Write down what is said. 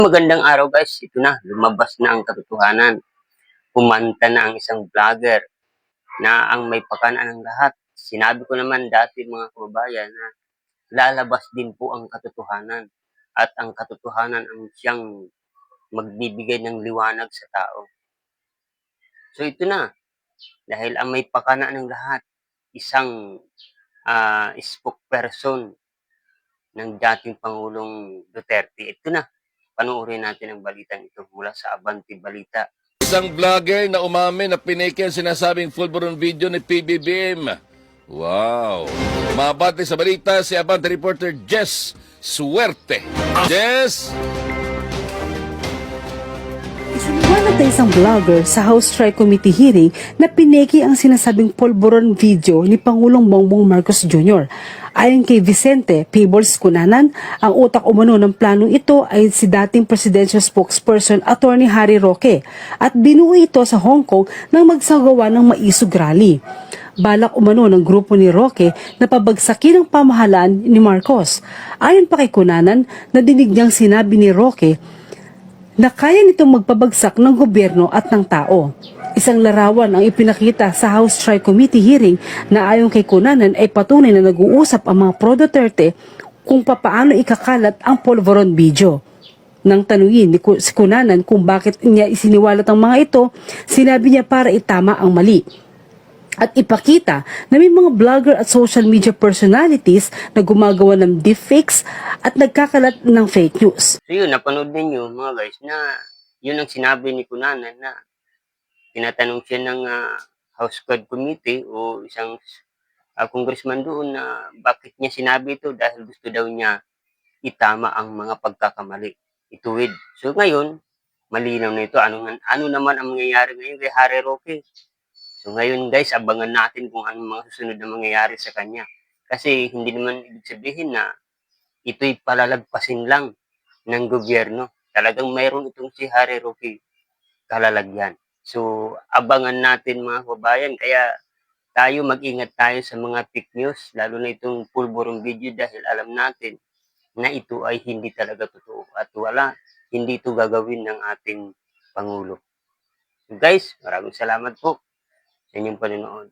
Magandang araw guys, ito na, lumabas na ang katotohanan. Kumanta na ang isang vlogger na ang may pakana ng lahat. Sinabi ko naman dati mga kababayan na lalabas din po ang katotohanan. At ang katotohanan ang siyang magbibigay ng liwanag sa tao. So ito na, dahil ang may pakana ng lahat, isang spokesperson ng dating Pangulong Duterte. Ito na, panoorin natin ang balitang ito mula sa Abante Balita. Isang vlogger na umamin na pineke ang sinasabing full-blown video ni PBBM. Wow! Mabati sa balita si Abante reporter Jess Suerte. Jess! Isiniwanag na isang vlogger sa House Tri Committee hearing na pineki ang sinasabing polboron video ni Pangulong Bongbong Marcos Jr. Ayon kay Vicente Peebles Cunanan, ang utak umano ng planong ito ay si dating presidential spokesperson Atty. Harry Roque at binuo ito sa Hong Kong nang magsagawa ng maisog rally. Balak umano ng grupo ni Roque na pabagsakin ang pamahalaan ni Marcos. Ayon pa kay Cunanan, nadinig niyang sinabi ni Roque na kaya nitong magpabagsak ng gobyerno at ng tao. Isang larawan ang ipinakita sa House Tri Committee hearing na ayon kay Cunanan ay patunay na nag-uusap ang mga pro-Duterte kung papaano ikakalat ang polvoron video. Nang tanungin ni Cunanan kung bakit niya isiniwalat ang mga ito, sinabi niya para itama ang mali at ipakita na may mga vlogger at social media personalities na gumagawa ng deepfakes at nagkakalat ng fake news. So yun, napanood ninyo mga guys na yun ang sinabi ni Cunanan na tinatanong siya ng House Code Committee o isang congressman doon na bakit niya sinabi ito dahil gusto daw niya itama ang mga pagkakamali, ituwid. So ngayon, malinaw na ito. Ano naman ang mangyayari ngayon kay Harry Roque? So ngayon guys, abangan natin kung anong mga susunod na mangyayari sa kanya. Kasi hindi naman ibig sabihin na ito'y palalagpasin lang ng gobyerno. Talagang mayroon itong si Harry Roque kalalagyan. So abangan natin mga kababayan. Kaya tayo mag-ingat tayo sa mga fake news, lalo na itong pulborong video dahil alam natin na ito ay hindi talaga totoo at hindi ito gagawin ng ating Pangulo. So guys, maraming salamat po sa inyong panonood.